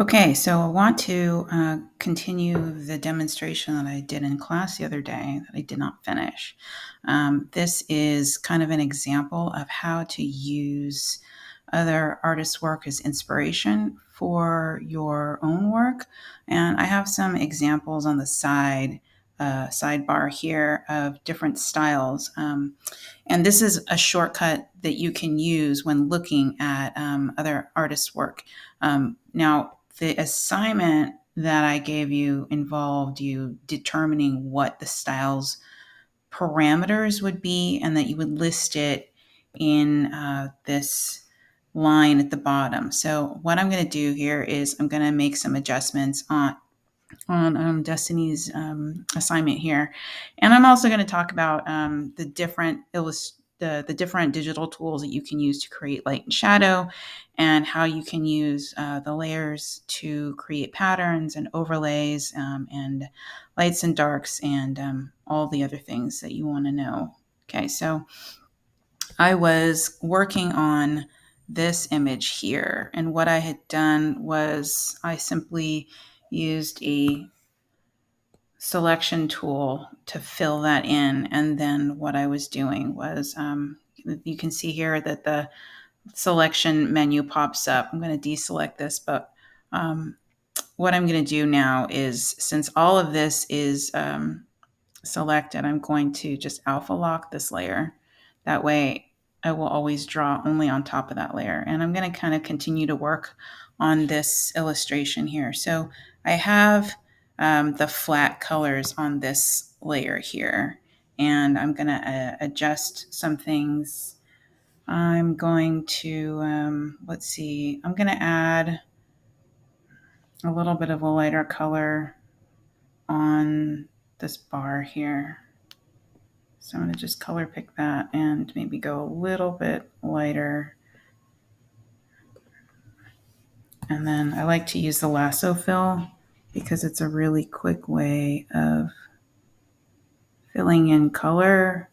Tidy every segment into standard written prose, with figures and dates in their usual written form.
Okay, so I want to continue the demonstration that I did in class the other day that I did not finish. This is kind of an example of how to use other artists' work as inspiration for your own work. And I have some examples on the sidebar here of different styles. And this is a shortcut that you can use when looking at other artists' work. Now, the assignment that I gave you involved you determining what the style's parameters would be and that you would list it in this line at the bottom. So what I'm going to do here is I'm going to make some adjustments on Destiny's assignment here, and I'm also going to talk about the different digital tools that you can use to create light and shadow, and how you can use the layers to create patterns and overlays and lights and darks and all the other things that you want to know. Okay, so I was working on this image here, and what I had done was I simply used a selection tool to fill that in. And then what I was doing was, you can see here that the selection menu pops up. I'm going to deselect this, but what I'm going to do now is, since all of this is selected, I'm going to just alpha lock this layer. That way I will always draw only on top of that layer. And I'm going to kind of continue to work on this illustration here. So I have the flat colors on this layer here, and I'm going to adjust some things. I'm going to, let's see, I'm going to add a little bit of a lighter color on this bar here. So I'm going to just color pick that and maybe go a little bit lighter. And then I like to use the lasso fill because it's a really quick way of filling in color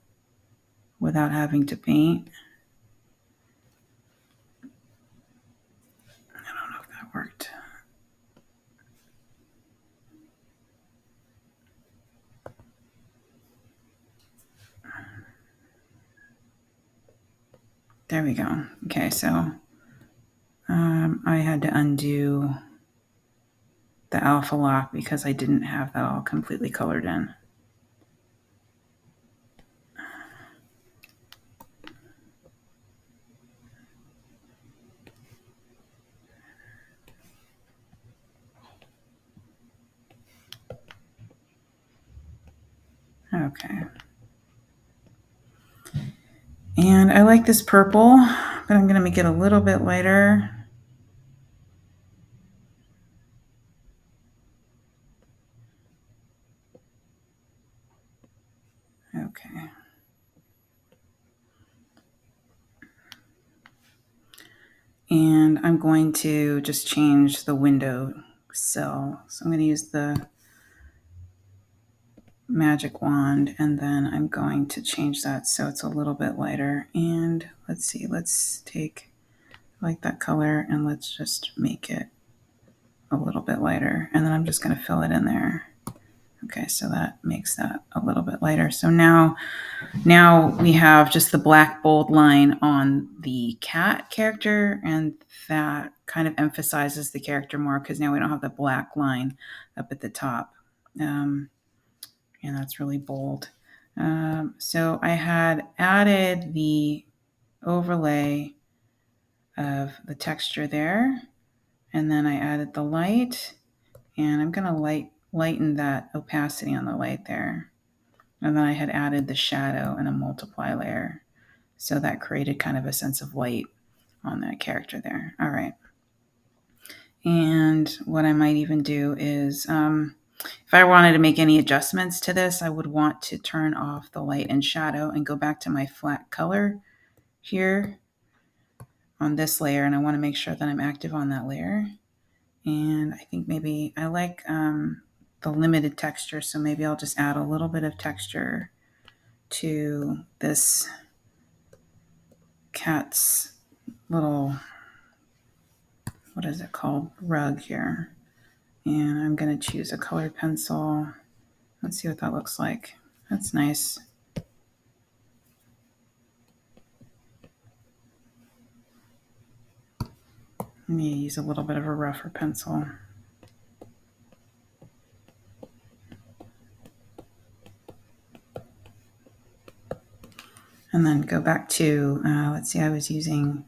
without having to paint. I don't know if that worked. There we go. Okay, so I had to undo the alpha lock because I didn't have that all completely colored in. Okay. And I like this purple, but I'm going to make it a little bit lighter. Okay. And I'm going to just change the window sill. So I'm going to use the magic wand, and then I'm going to change that so it's a little bit lighter. And let's see, let's take like that color and let's just make it a little bit lighter. And then I'm just going to fill it in there. Okay, so that makes that a little bit lighter. So now we have just the black bold line on the cat character, and that kind of emphasizes the character more because now we don't have the black line up at the top. And that's really bold. So I had added the overlay of the texture there, and then I added the light, and I'm going to lighten that opacity on the light there. And then I had added the shadow and a multiply layer. So that created kind of a sense of light on that character there. All right. And what I might even do is, if I wanted to make any adjustments to this, I would want to turn off the light and shadow and go back to my flat color here on this layer. And I want to make sure that I'm active on that layer. And I think maybe I like the limited texture. So maybe I'll just add a little bit of texture to this cat's little what is it called, rug here. And I'm going to choose a colored pencil. Let's see what that looks like. That's nice. Let me use a little bit of a rougher pencil. And then go back to, let's see, I was using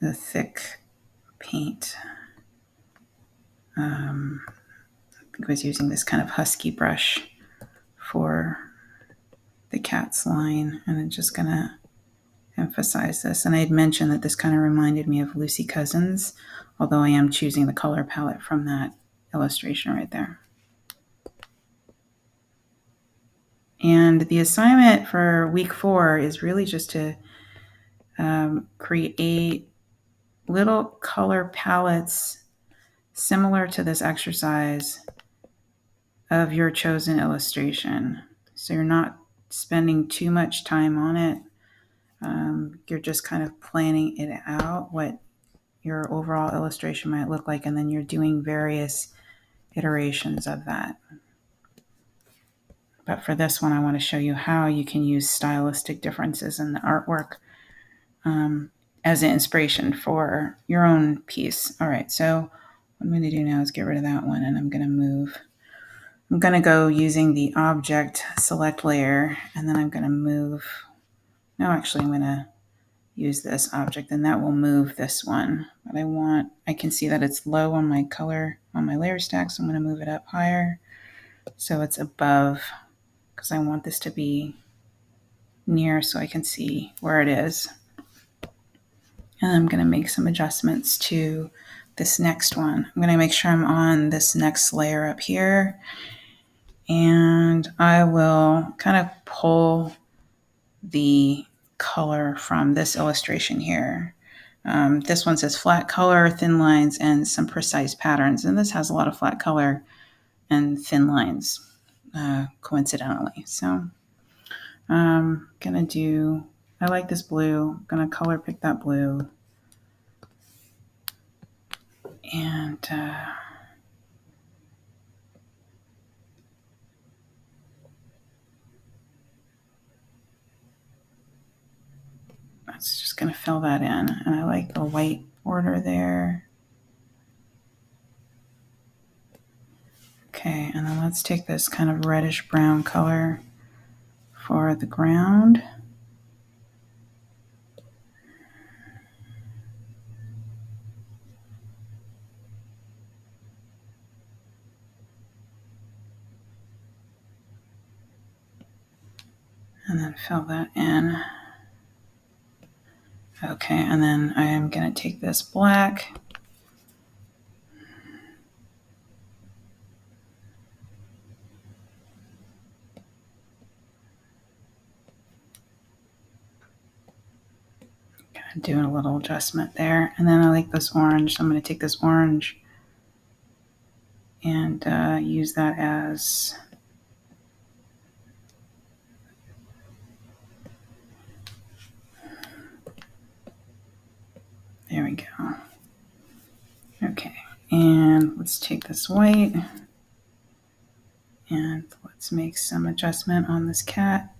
the thick paint. I think I was using this kind of husky brush for the cat's line, and I'm just gonna emphasize this. And I had mentioned that this kind of reminded me of Lucy Cousins, although I am choosing the color palette from that illustration right there. And the assignment for week 4 is really just to create little color palettes similar to this exercise of your chosen illustration. So you're not spending too much time on it. You're just kind of planning it out, what your overall illustration might look like, and then you're doing various iterations of that. But for this one, I want to show you how you can use stylistic differences in the artwork as an inspiration for your own piece. All right, so what I'm going to do now is get rid of that one, and I'm going to move. I'm going to go using the object select layer, and then I'm going to move. No, actually, I'm going to use this object, and that will move this one. But I can see that it's low on my color, on my layer stack, so I'm going to move it up higher so it's above, because I want this to be near so I can see where it is. And I'm going to make some adjustments to this next one. I'm going to make sure I'm on this next layer up here, and I will kind of pull the color from this illustration here. This one says flat color, thin lines, and some precise patterns. And this has a lot of flat color and thin lines, coincidentally. So I'm going to do, I like this blue. I'm going to color pick that blue. And that's just going to fill that in. And I like the white border there. Okay, and then let's take this kind of reddish brown color for the ground. And then fill that in. Okay, and then I am going to take this black doing a little adjustment there. And then I like this orange, so I'm going to take this orange and use that as there we go. Okay, and let's take this white and let's make some adjustment on this cat.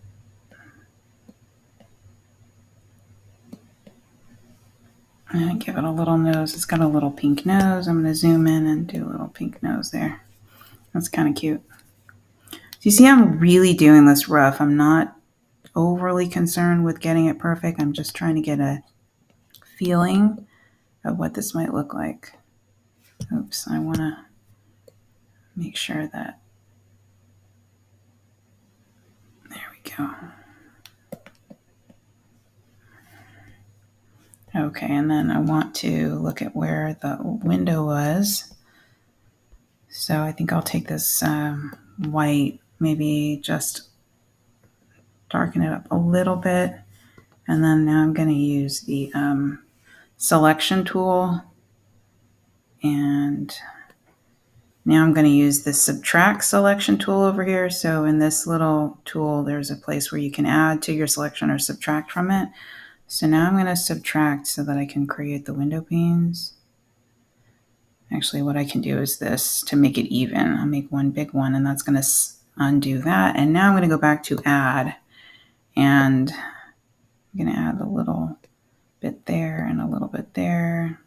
And give it a little nose. It's got a little pink nose. I'm going to zoom in and do a little pink nose there. That's kind of cute. So you see, I'm really doing this rough. I'm not overly concerned with getting it perfect. I'm just trying to get a feeling of what this might look like. Oops, I want to make sure that, there we go. Okay, and then I want to look at where the window was. So I think I'll take this white, maybe just darken it up a little bit. And then now I'm going to use the selection tool. And now I'm going to use the subtract selection tool over here. So in this little tool, there's a place where you can add to your selection or subtract from it. So now I'm going to subtract so that I can create the window panes. Actually, what I can do is this to make it even. I'll make one big one, and that's going to undo that. And now I'm going to go back to add, and I'm going to add a little bit there and a little bit there.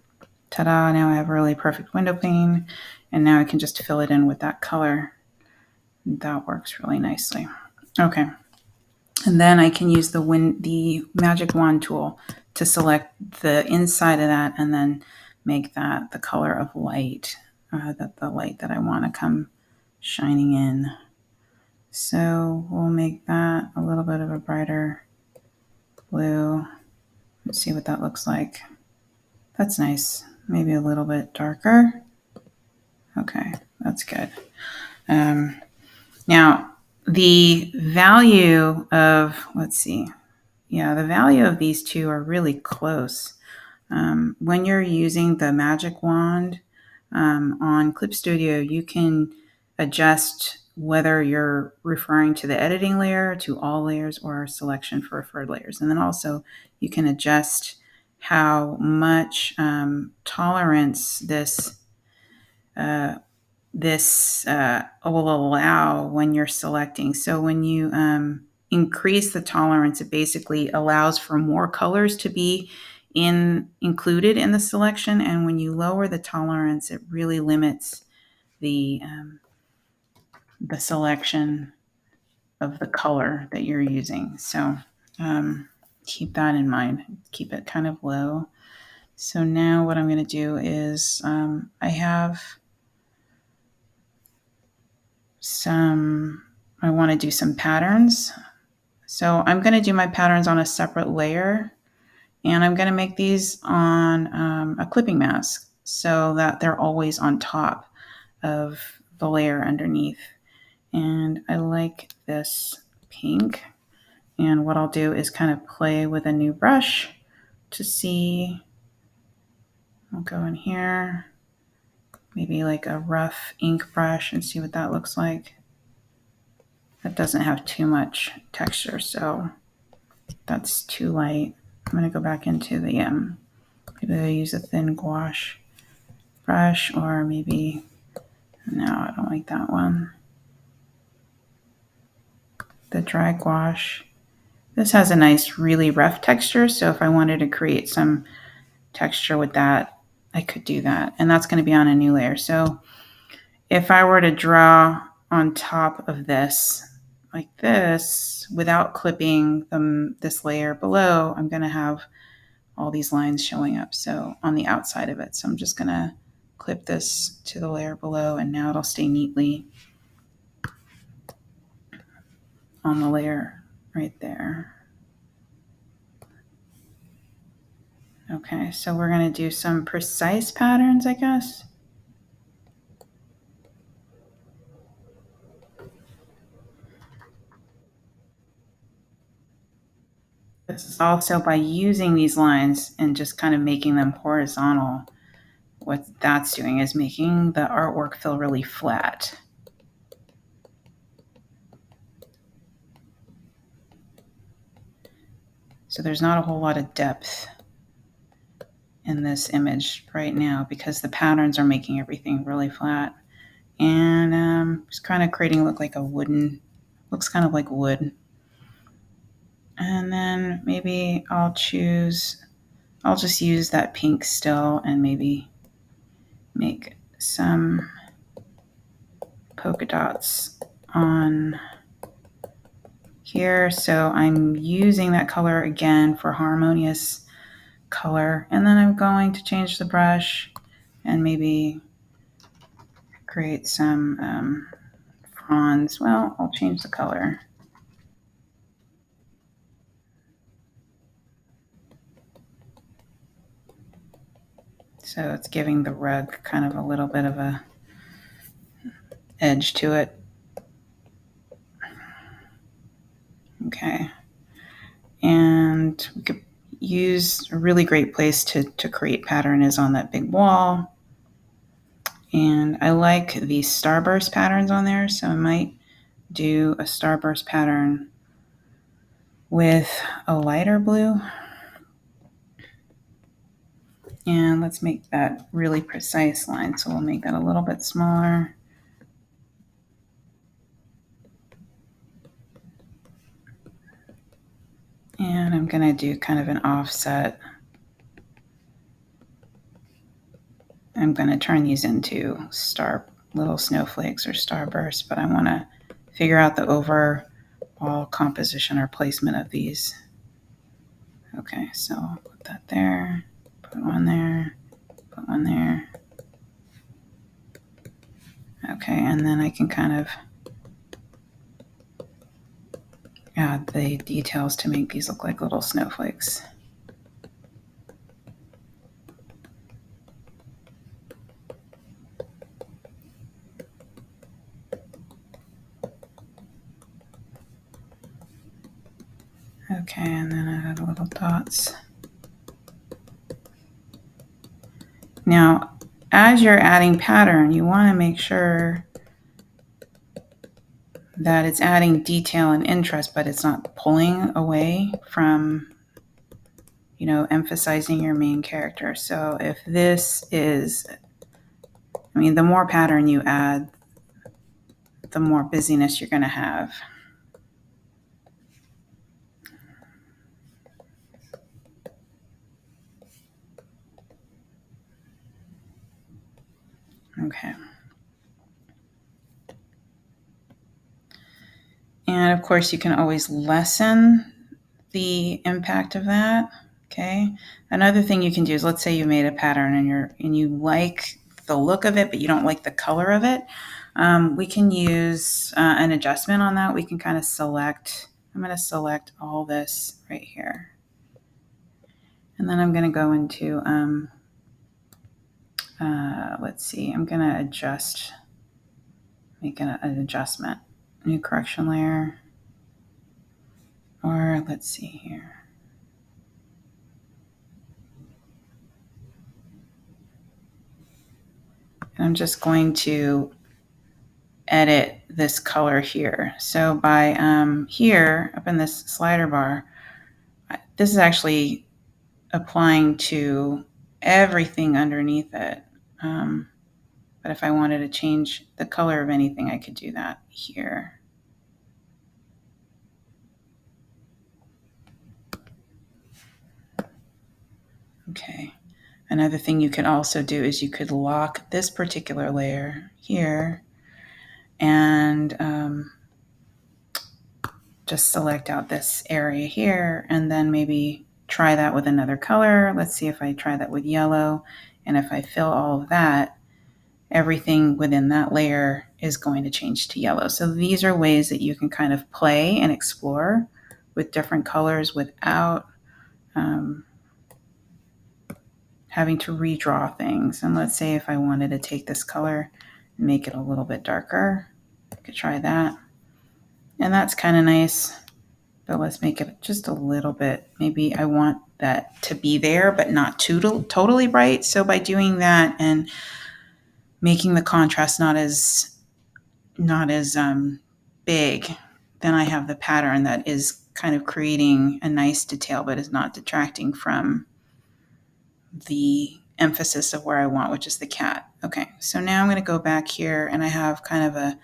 Ta-da, now I have a really perfect window pane, and now I can just fill it in with that color. That works really nicely. Okay, and then I can use the magic wand tool to select the inside of that and then make that the color of light, the light that I want to come shining in. So we'll make that a little bit of a brighter blue. Let's see what that looks like. That's nice. Maybe a little bit darker. Okay, that's good. Now, the value of, let's see, the value of these two are really close. When you're using the magic wand on Clip Studio, you can adjust whether you're referring to the editing layer, to all layers, or selection for referred layers. And then also you can adjust how much tolerance this will allow when you're selecting. So when you increase the tolerance, it basically allows for more colors to be included in the selection. And when you lower the tolerance, it really limits the selection of the color that you're using. So keep that in mind. Keep it kind of low. So now what I'm going to do is I want to do some patterns. So I'm going to do my patterns on a separate layer, and I'm going to make these on a clipping mask so that they're always on top of the layer underneath. And I like this pink. And what I'll do is kind of play with a new brush to see. I'll go in here, maybe like a rough ink brush, and see what that looks like. That doesn't have too much texture, so that's too light. I'm going to go back into the, maybe I'll use a thin gouache brush, or maybe, no, I don't like that one. The dry gouache. This has a nice, really rough texture, so if I wanted to create some texture with that, I could do that. And that's going to be on a new layer. So if I were to draw on top of this, like this, without clipping this layer below, I'm going to have all these lines showing up. So on the outside of it. So I'm just going to clip this to the layer below, and now it'll stay neatly on the layer right there. Okay, so we're going to do some precise patterns, I guess. This is also by using these lines and just kind of making them horizontal. What that's doing is making the artwork feel really flat. So there's not a whole lot of depth in this image right now because the patterns are making everything really flat. And just kind of creating it look like a wooden, looks kind of like wood. And then maybe I'll just use that pink still and maybe make some polka dots on here. So I'm using that color again for harmonious color. And then I'm going to change the brush and maybe create some fronds. Well, I'll change the color. So it's giving the rug kind of a little bit of a edge to it. Okay. And we could use a really great place to create pattern is on that big wall. And I like these starburst patterns on there, so I might do a starburst pattern with a lighter blue. And let's make that really precise line. So we'll make that a little bit smaller. And I'm going to do kind of an offset. I'm going to turn these into little snowflakes or starbursts, but I want to figure out the overall composition or placement of these. Okay, so I'll put that there, put one there, put one there. Okay, and then I can kind of add the details to make these look like little snowflakes. Okay, and then I add little dots. Now, as you're adding pattern, you want to make sure that it's adding detail and interest, but it's not pulling away from, emphasizing your main character. So if this is, the more pattern you add, the more busyness you're going to have. Okay. And of course, you can always lessen the impact of that. Okay. Another thing you can do is, let's say you made a pattern and you like the look of it, but you don't like the color of it. We can use an adjustment on that. We can kind of select. I'm going to select all this right here, and then I'm going to go into. Let's see. I'm going to make an adjustment. New correction layer. Or let's see here. And I'm just going to edit this color here. So by here, up in this slider bar, this is actually applying to everything underneath it. But if I wanted to change the color of anything, I could do that here. Okay. Another thing you could also do is you could lock this particular layer here and just select out this area here and then maybe try that with another color. Let's see if I try that with yellow. And if I fill all of that, everything within that layer is going to change to yellow. So these are ways that you can kind of play and explore with different colors without having to redraw things. And let's say if I wanted to take this color and make it a little bit darker, I could try that. And that's kind of nice, but let's make it just a little bit. Maybe I want that to be there, but not totally bright. So by doing that and making the contrast not as big, then I have the pattern that is kind of creating a nice detail, but is not detracting from the emphasis of where I want, which is the cat. Okay, so now I'm going to go back here and I have kind of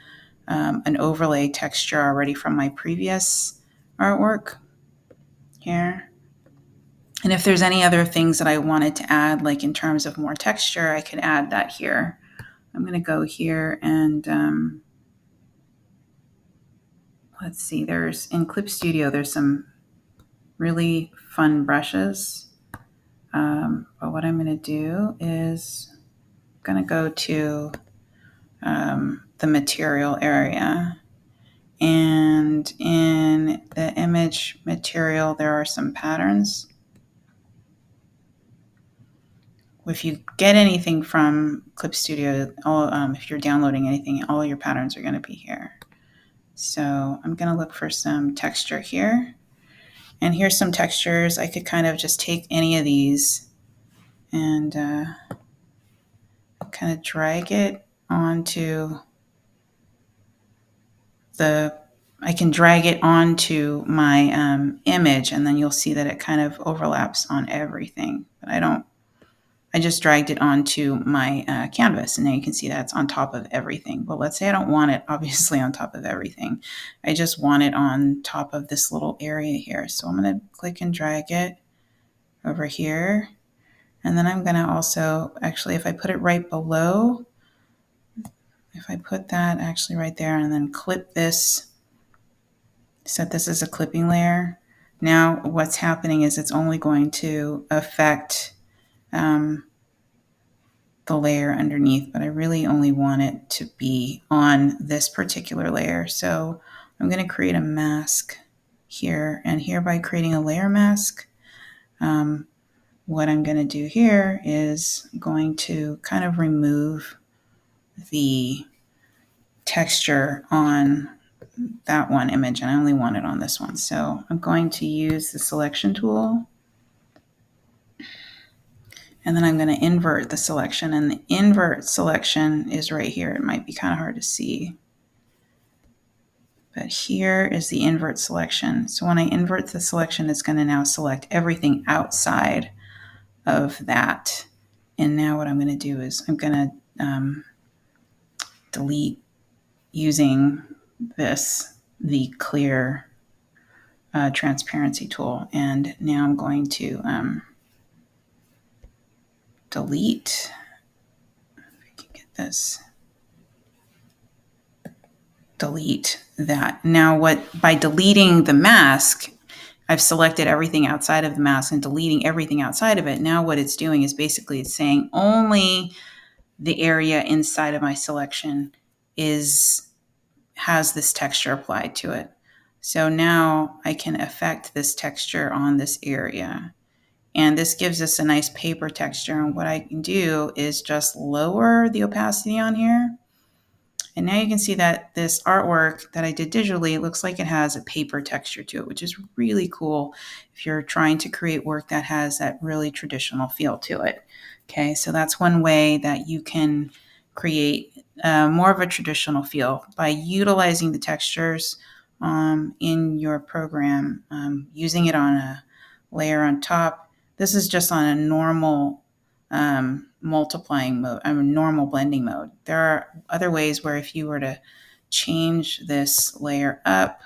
an overlay texture already from my previous artwork here. And if there's any other things that I wanted to add, like in terms of more texture, I could add that here. I'm going to go here and let's see, in Clip Studio, there's some really fun brushes. But what I'm going to do is I'm going to go to the material area. And in the image material, there are some patterns. If you get anything from Clip Studio, if you're downloading anything, all your patterns are going to be here. So I'm going to look for some texture here. And here's some textures. I could kind of just take any of these and kind of drag it onto I can drag it onto my image, and then you'll see that it kind of overlaps on everything. But I don't I just dragged it onto my canvas, and now you can see that's on top of everything. But let's say I don't want it obviously on top of everything. I just want it on top of this little area here. So I'm going to click and drag it over here. And then I'm going to also, actually, if I put it right below, if I put that actually right there and then clip this, set this as a clipping layer, now what's happening is it's only going to affect the layer underneath, but I really only want it to be on this particular layer. So I'm going to create a mask here, and here by creating a layer mask, what I'm going to do here is going to kind of remove the texture on that one image, and I only want it on this one. So I'm going to use the selection tool, and then I'm going to invert the selection, and the invert selection is right here. It might be kind of hard to see, but here is the invert selection. So when I invert the selection, it's going to now select everything outside of that. And now what I'm going to do is I'm going to delete using the clear transparency tool. And now I'm going to delete, if I can get this, delete that. Now by deleting the mask, I've selected everything outside of the mask and deleting everything outside of it. Now what it's doing is basically it's saying only the area inside of my selection has this texture applied to it. So now I can affect this texture on this area. And this gives us a nice paper texture. And what I can do is just lower the opacity on here. And now you can see that this artwork that I did digitally, it looks like it has a paper texture to it, which is really cool if you're trying to create work that has that really traditional feel to it. Okay, so that's one way that you can create more of a traditional feel by utilizing the textures in your program, using it on a layer on top. This is just on a normal multiplying mode, normal blending mode. There are other ways where if you were to change this layer up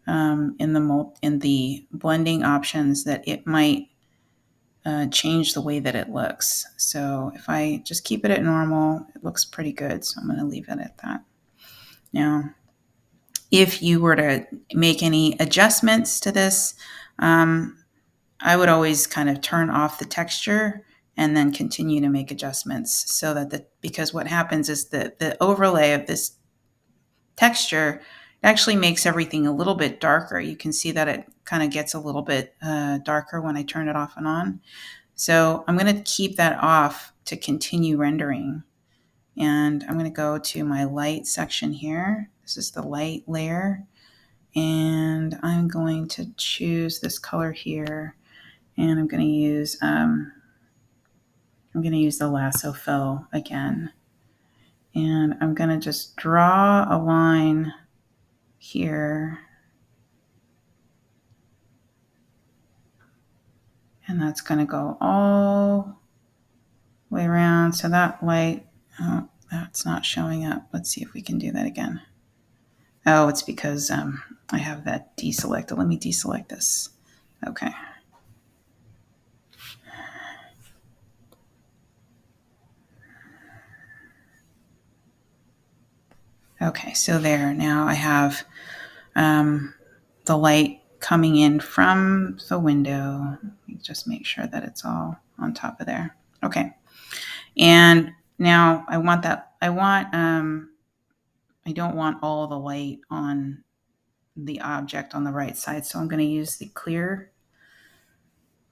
in the blending options, that it might change the way that it looks. So if I just keep it at normal, it looks pretty good. So I'm going to leave it at that. Now, if you were to make any adjustments to this, I would always kind of turn off the texture and then continue to make adjustments so that because what happens is that the overlay of this texture actually makes everything a little bit darker. You can see that it kind of gets a little bit darker when I turn it off and on. So I'm going to keep that off to continue rendering. And I'm going to go to my light section here. This is the light layer. And I'm going to choose this color here. And I'm going to use the lasso fill again. And I'm going to just draw a line here. And that's going to go all the way around. So that light, oh, that's not showing up. Let's see if we can do that again. Oh, it's because I have that deselected. Let me deselect this. Okay. Okay, so there. Now I have the light coming in from the window. Let me just make sure that it's all on top of there. Okay. And now I don't want all the light on the object on the right side. So I'm going to use the clear.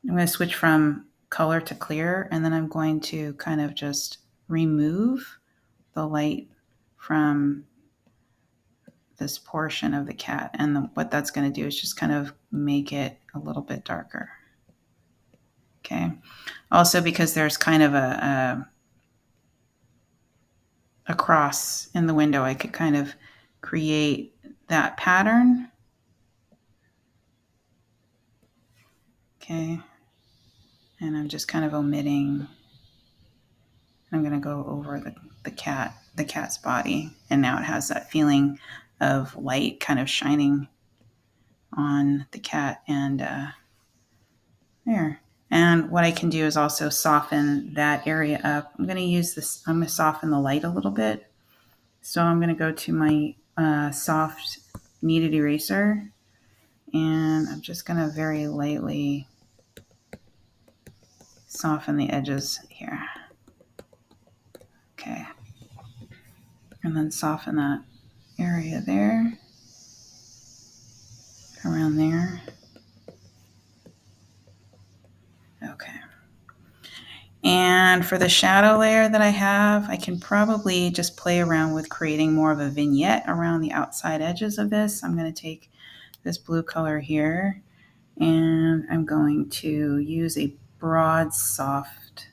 I'm going to switch from color to clear, and then I'm going to kind of just remove the light from this portion of the cat. And what that's going to do is just kind of make it a little bit darker. Okay. Also, because there's kind of a cross in the window, I could kind of create that pattern. Okay. And I'm just kind of omitting I'm going to go over the cat's body, and now it has that feeling of light kind of shining on the cat, and there. And what I can do is also soften that area up. I'm going to use this, I'm going to soften the light a little bit. So I'm going to go to my soft kneaded eraser, and I'm just going to very lightly soften the edges here. Okay. And then soften that area there, around there. Okay. And for the shadow layer that I have, I can probably just play around with creating more of a vignette around the outside edges of this. I'm going to take this blue color here, and I'm going to use a broad, soft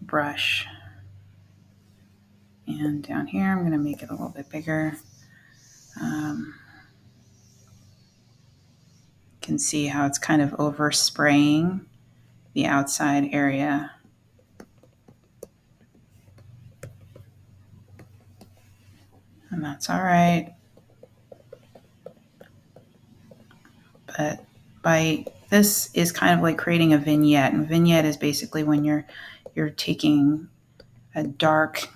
brush. And down here, I'm going to make it a little bit bigger. You can see how it's kind of overspraying the outside area. And that's all right. But this is kind of like creating a vignette. And vignette is basically when you're taking a dark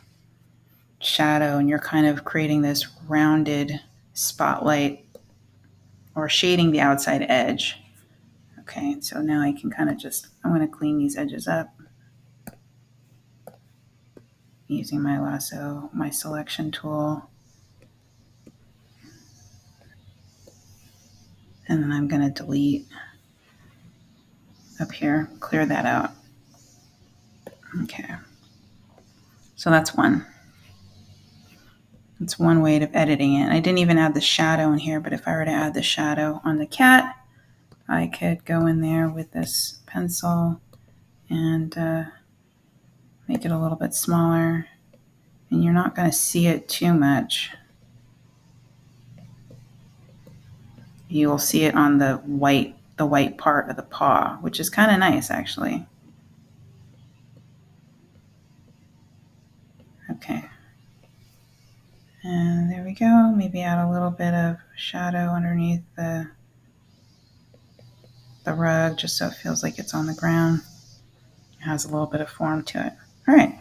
shadow and you're kind of creating this rounded spotlight or shading the outside edge. Okay, so now I can kind of I'm going to clean these edges up using my lasso, my selection tool. And then I'm going to delete up here, clear that out. Okay, so that's one. That's one way of editing it. I didn't even add the shadow in here, but if I were to add the shadow on the cat, I could go in there with this pencil and make it a little bit smaller. And you're not going to see it too much. You will see it on the white part of the paw, which is kind of nice, actually. Okay. And there we go. Maybe add a little bit of shadow underneath the rug, just so it feels like it's on the ground. It has a little bit of form to it. All right.